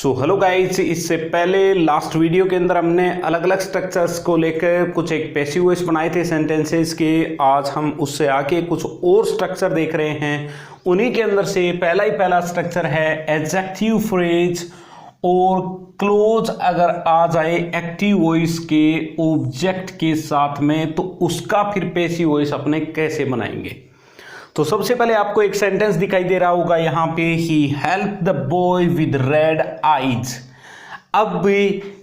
Hello guys, इससे पहले last video के अंदर हमने अलग अलग स्ट्रक्चर्स को लेकर कुछ एक पैसिव वॉइस बनाए थे सेंटेंसेस के। आज हम उससे आके कुछ और स्ट्रक्चर देख रहे हैं। उन्हीं के अंदर से पहला स्ट्रक्चर है एडजेक्टिव फ्रेज और क्लोज अगर आ जाए एक्टिव वॉइस के ऑब्जेक्ट के साथ में तो उसका फिर पैसिव वॉइस अपने कैसे बनाएंगे। तो सबसे पहले आपको एक सेंटेंस दिखाई दे रहा होगा यहाँ पे, he help the boy with red eyes. अब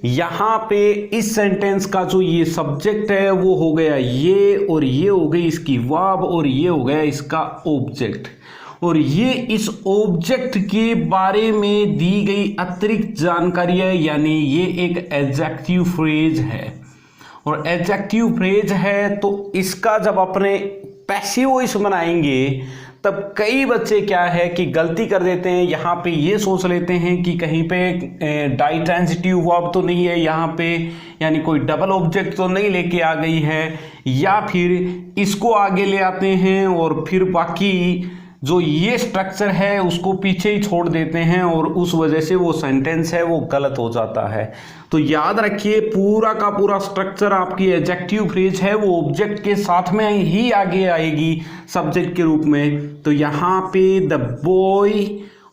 यहाँ पे इस सेंटेंस का जो ये सब्जेक्ट है वो हो गया ये, और ये हो गई इसकी वर्ब, और ये हो गया इसका ऑब्जेक्ट। और ये इस ऑब्जेक्ट के बारे में दी गई अतिरिक्त जानकारी है, यानी ये एक एडजेक्टिव फ्रेज है। और एडजेक्टिव फ्रेज है तो इसका जब अपने पैसिव वॉइस बनाएंगे तब कई बच्चे क्या है कि गलती कर देते हैं। यहाँ पे ये सोच लेते हैं कि कहीं पे डाइट्रांजिटिव वर्ब तो नहीं है यहाँ पे, यानी कोई डबल ऑब्जेक्ट तो नहीं लेके आ गई है, या फिर इसको आगे ले आते हैं और फिर बाकी जो ये स्ट्रक्चर है उसको पीछे ही छोड़ देते हैं, और उस वजह से वो सेंटेंस है वो गलत हो जाता है। तो याद रखिए, पूरा का पूरा स्ट्रक्चर आपकी एडजेक्टिव फ्रेज है वो ऑब्जेक्ट के साथ में ही आगे आएगी सब्जेक्ट के रूप में। तो यहाँ पे द बॉय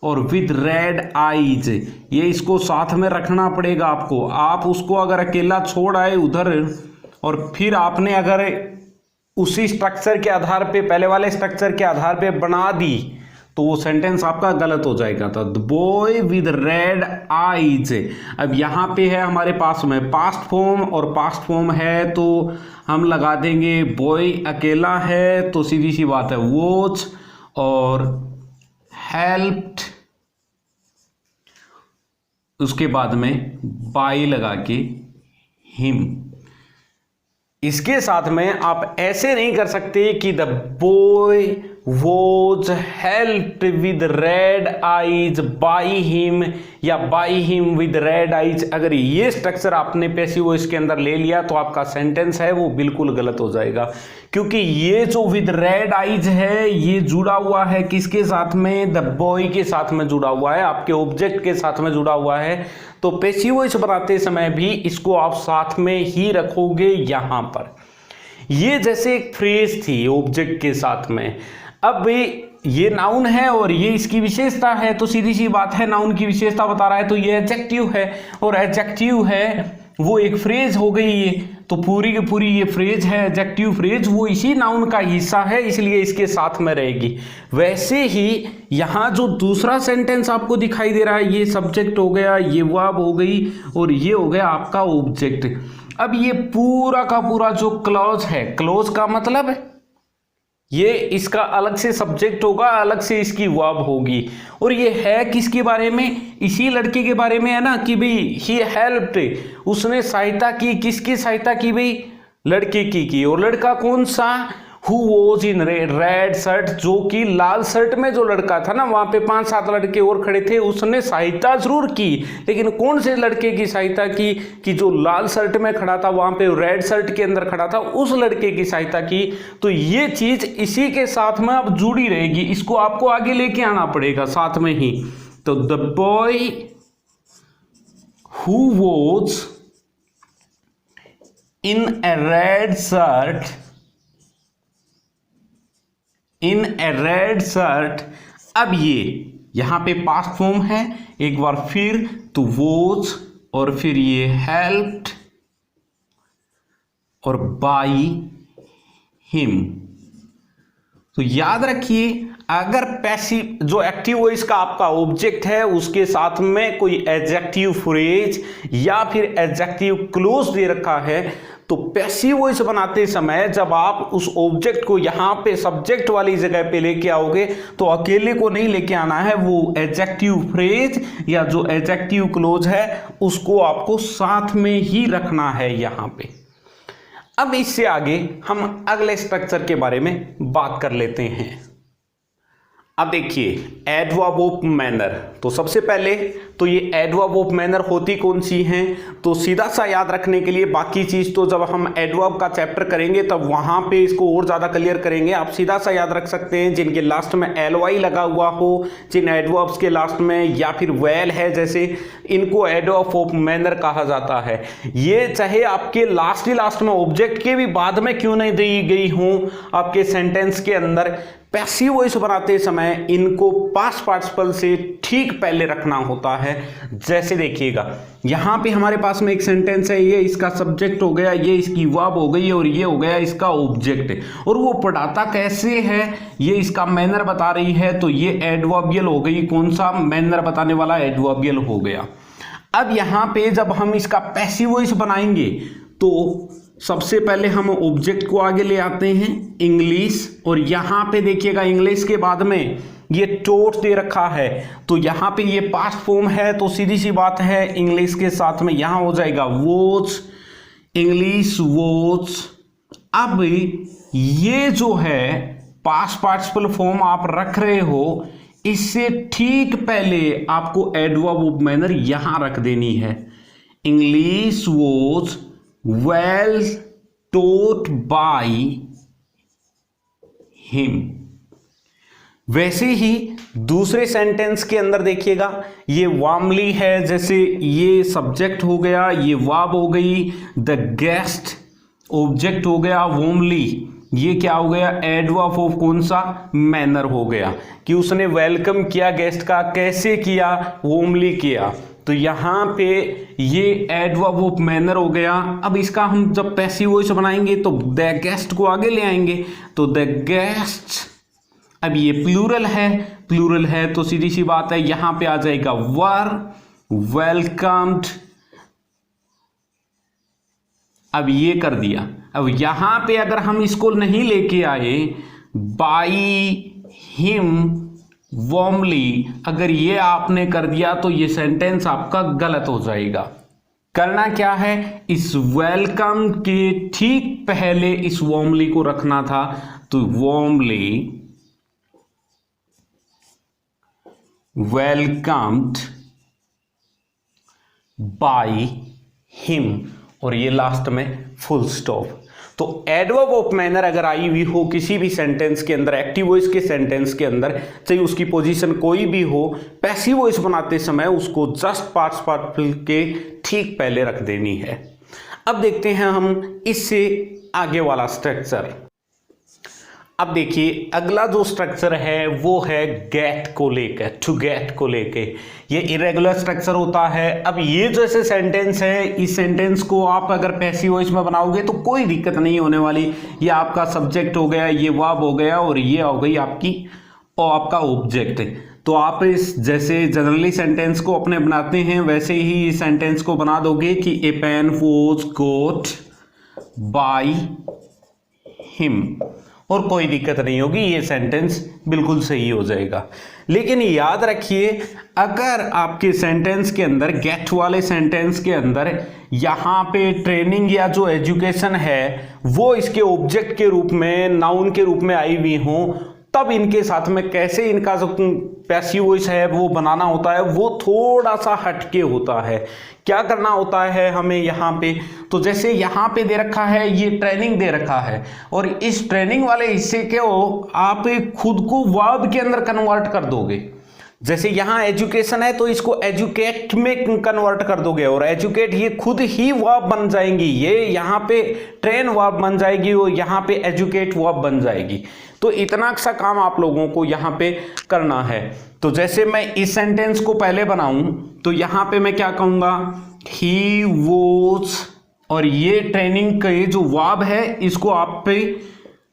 और विद रेड आईज, ये इसको साथ में रखना पड़ेगा आपको। आप उसको अगर अकेला छोड़ आए उधर और फिर आपने अगर उसी स्ट्रक्चर के आधार पे, पहले वाले स्ट्रक्चर के आधार पे बना दी तो वो सेंटेंस आपका गलत हो जाएगा। तो the boy with red eyes, अब यहाँ पे है हमारे पास में पास्ट फॉर्म, और पास्ट फॉर्म है तो हम लगा देंगे बॉय अकेला है तो सीधी सी बात है वॉच, और हेल्प्ड उसके बाद में बाय लगा के हिम। इसके साथ में आप ऐसे नहीं कर सकते कि the boy was helped with red eyes by him, या by him with red eyes. अगर ये स्ट्रक्चर आपने पैसिव वॉइस के अंदर ले लिया तो आपका सेंटेंस है वो बिल्कुल गलत हो जाएगा, क्योंकि ये जो विद रेड आईज है ये जुड़ा हुआ है किसके साथ में, द बॉय के साथ में जुड़ा हुआ है, आपके ऑब्जेक्ट के साथ में जुड़ा हुआ है। तो पैसिव वॉइस बनाते समय भी इसको आप साथ में ही रखोगे। यहां पर ये जैसे एक फ्रेज थी ऑब्जेक्ट के साथ में, अब ये नाउन है और ये इसकी विशेषता है, तो सीधी सी बात है नाउन की विशेषता बता रहा है तो ये एडजेक्टिव है, और एडजेक्टिव है वो एक फ्रेज हो गई ये, तो पूरी की पूरी ये फ्रेज है एडजेक्टिव फ्रेज, वो इसी नाउन का हिस्सा है, इसलिए इसके साथ में रहेगी। वैसे ही यहाँ जो दूसरा सेंटेंस आपको दिखाई दे रहा है, ये सब्जेक्ट हो गया, ये वर्ब हो गई, और ये हो गया आपका ऑब्जेक्ट। अब ये पूरा का पूरा जो क्लॉज है, क्लॉज का मतलब ये इसका अलग से सब्जेक्ट होगा, अलग से इसकी वर्ब होगी, और ये है किसके बारे में, इसी लड़के के बारे में है ना, कि भाई ही हेल्प्ड, उसने सहायता की, किसकी सहायता की भाई, लड़के की। और लड़का कौन सा, who was in red shirt, जो कि लाल शर्ट में जो लड़का था ना, वहां पे 5-7 लड़के और खड़े थे, उसने सहायता जरूर की, लेकिन कौन से लड़के की सहायता की, कि जो लाल शर्ट में खड़ा था, वहां पे रेड शर्ट के अंदर खड़ा था, उस लड़के की सहायता की। तो ये चीज इसी के साथ में अब जुड़ी रहेगी, इसको आपको आगे लेके आना पड़ेगा साथ में ही। तो the boy who was in A red shirt, in A red shirt. अब ये यहां पे पास्ट फॉर्म है, एक बार फिर तो वॉज, और फिर ये हेल्प्ड और बाय हिम। तो याद रखिए, अगर पैसिव जो एक्टिव वॉइस का आपका ऑब्जेक्ट है उसके साथ में कोई एडजेक्टिव फ्रेज या फिर एडजेक्टिव क्लोज दे रखा है, तो पैसिव वॉइस बनाते समय जब आप उस ऑब्जेक्ट को यहां पे सब्जेक्ट वाली जगह पे लेके आओगे तो अकेले को नहीं लेके आना है, वो एडजेक्टिव फ्रेज या जो एडजेक्टिव क्लोज है उसको आपको साथ में ही रखना है यहां पे। अब इससे आगे हम अगले स्ट्रक्चर के बारे में बात कर लेते हैं। अब देखिए एडवर्ब ऑफ मैनर, तो सबसे पहले तो ये एडवर्ब ऑफ मैनर होती कौन सी हैं, तो सीधा सा याद रखने के लिए, बाकी चीज तो जब हम एडवर्ब का चैप्टर करेंगे तब वहां पे इसको और ज्यादा क्लियर करेंगे। आप सीधा सा याद रख सकते हैं जिनके लास्ट में एलवाई लगा हुआ हो, जिन एडवर्ब्स के लास्ट में या फिर वेल है जैसे, इनको एडवर्ब ऑफ मैनर कहा जाता है। ये चाहे आपके लास्ट में ऑब्जेक्ट के भी बाद में क्यों नहीं दी गई हो, आपके सेंटेंस के अंदर पैसिव वॉइस बनाते समय इनको पास्ट पार्टिसिपल से ठीक पहले रखना होता है। जैसे देखिएगा यहां पे हमारे पास में एक सेंटेंस है, ये इसका सब्जेक्ट हो गया, ये इसकी वर्ब हो गई और ये हो गया इसका ऑब्जेक्ट, और वो पढ़ाता कैसे है ये इसका मैनर बता रही है, तो ये एडवर्बियल हो गई, कौन सा, मैनर बताने वाला एडवर्बियल हो गया। अब यहां पे जब हम इसका पैसिव वॉइस बनाएंगे तो सबसे पहले हम ऑब्जेक्ट को आगे ले आते हैं इंग्लिश, और यहां पे देखिएगा इंग्लिश के बाद में ये टोट दे रखा है, तो यहां पे ये पास्ट फॉर्म है, तो सीधी सी बात है इंग्लिश के साथ में यहां हो जाएगा वॉच, इंग्लिश वॉच। अब ये जो है पास्ट पार्टिसिपल फॉर्म आप रख रहे हो, इससे ठीक पहले आपको एडवर्ब ऑफ मैनर यहां रख देनी है, English watch well taught by him। वैसे ही दूसरे सेंटेंस के अंदर देखिएगा ये वार्मली है, जैसे ये सब्जेक्ट हो गया, ये वर्ब हो गई, द गेस्ट ऑब्जेक्ट हो गया, वार्मली ये क्या हो गया, एडवर्ब ऑफ कौन सा, मैनर हो गया, कि उसने वेलकम किया गेस्ट का, कैसे किया, वार्मली किया, तो यहां पे ये एडवर्ब ऑफ मैनर हो गया। अब इसका हम जब पैसिव वॉइस बनाएंगे तो द गेस्ट को आगे ले आएंगे, तो द गेस्ट, अब ये प्लूरल है तो सीधी सी बात है यहां पे आ जाएगा वर वेलकम्ड। अब ये कर दिया, अब यहां पे अगर हम इसको नहीं लेके आए बाई हिम वार्मली, अगर ये आपने कर दिया तो ये सेंटेंस आपका गलत हो जाएगा। करना क्या है, इस वेलकम के ठीक पहले इस वार्मली को रखना था, तो वार्मली वेलकम्ड बाय हिम, और ये लास्ट में फुल स्टॉप। तो एडवर्ब ऑफ मैनर अगर आई हुई हो किसी भी सेंटेंस के अंदर, एक्टिव वॉइस के सेंटेंस के अंदर, चाहे उसकी पोजीशन कोई भी हो, पैसिव वॉइस बनाते समय उसको जस्ट पास्ट पार्टिसिपल के ठीक पहले रख देनी है। अब देखते हैं हम इससे आगे वाला स्ट्रक्चर। अब देखिए अगला जो स्ट्रक्चर है वो है गेट को लेकर, टू गेट को लेके, ये इरेगुलर स्ट्रक्चर होता है। अब ये जैसे सेंटेंस है, इस सेंटेंस को आप अगर पैसिव वॉइस में बनाओगे तो कोई दिक्कत नहीं होने वाली। ये आपका सब्जेक्ट हो गया, ये वर्ब हो गया, और ये हो गई आपकी और आपका ऑब्जेक्ट। तो आप इस जैसे जनरली सेंटेंस को अपने बनाते हैं वैसे ही इस सेंटेंस को बना दोगे कि a pen was got by him, और कोई दिक्कत नहीं होगी, ये सेंटेंस बिल्कुल सही हो जाएगा। लेकिन याद रखिए अगर आपके सेंटेंस के अंदर, गेट वाले सेंटेंस के अंदर यहाँ पे ट्रेनिंग या जो एजुकेशन है वो इसके ऑब्जेक्ट के रूप में, नाउन के रूप में आई हुई हो, तब इनके साथ में कैसे इनका जो पैसिव वॉइस है वो बनाना होता है, वो थोड़ा सा हटके होता है। क्या करना होता है हमें यहाँ पे, तो जैसे यहाँ पे दे रखा है, ये ट्रेनिंग दे रखा है, और इस ट्रेनिंग वाले हिस्से के आप खुद को वर्ब के अंदर कन्वर्ट कर दोगे। जैसे यहाँ एजुकेशन है तो इसको एजुकेट में कन्वर्ट कर दोगे, और एजुकेट ये खुद ही वर्ब बन जाएंगी, ये यहाँ पे ट्रेन वर्ब बन जाएगी और यहाँ पे एजुकेट वर्ब बन जाएगी। तो इतना सा काम आप लोगों को यहाँ पे करना है। तो जैसे मैं इस सेंटेंस को पहले बनाऊं तो यहाँ पे मैं क्या कहूँगा, ही वॉज, और ये ट्रेनिंग का जो वर्ब है इसको आप पे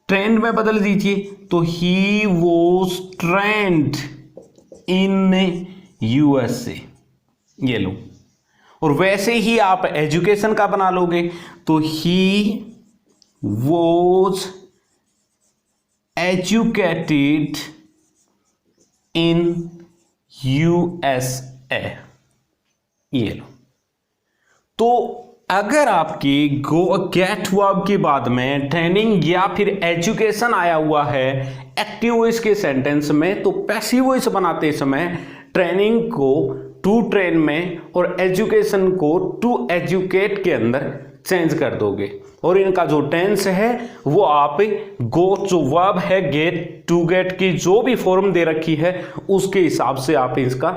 ट्रेंड में बदल दीजिए, तो he was trend in USA, ये लो। और वैसे ही आप एजुकेशन का बना लोगे तो he was educated in USA, ये लो। तो अगर आपकी गेट वर्ब के बाद में ट्रेनिंग या फिर एजुकेशन आया हुआ है एक्टिव वॉइस के सेंटेंस में, तो पैसिव वॉइस बनाते समय ट्रेनिंग को टू ट्रेन में और एजुकेशन को टू एजुकेट के अंदर चेंज कर दोगे, और इनका जो टेंस है वो आप गो जो वर्ब है गेट टू गेट की जो भी फॉर्म दे रखी है उसके हिसाब से आप इसका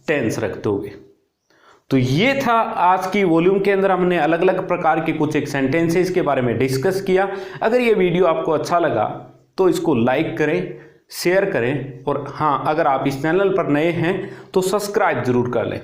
टेंस रख दोगे। तो ये था आज की वॉल्यूम के अंदर हमने अलग अलग प्रकार के कुछ एक सेंटेंसेस के बारे में डिस्कस किया। अगर ये वीडियो आपको अच्छा लगा तो इसको लाइक करें, शेयर करें, और हाँ, अगर आप इस चैनल पर नए हैं तो सब्सक्राइब जरूर कर लें।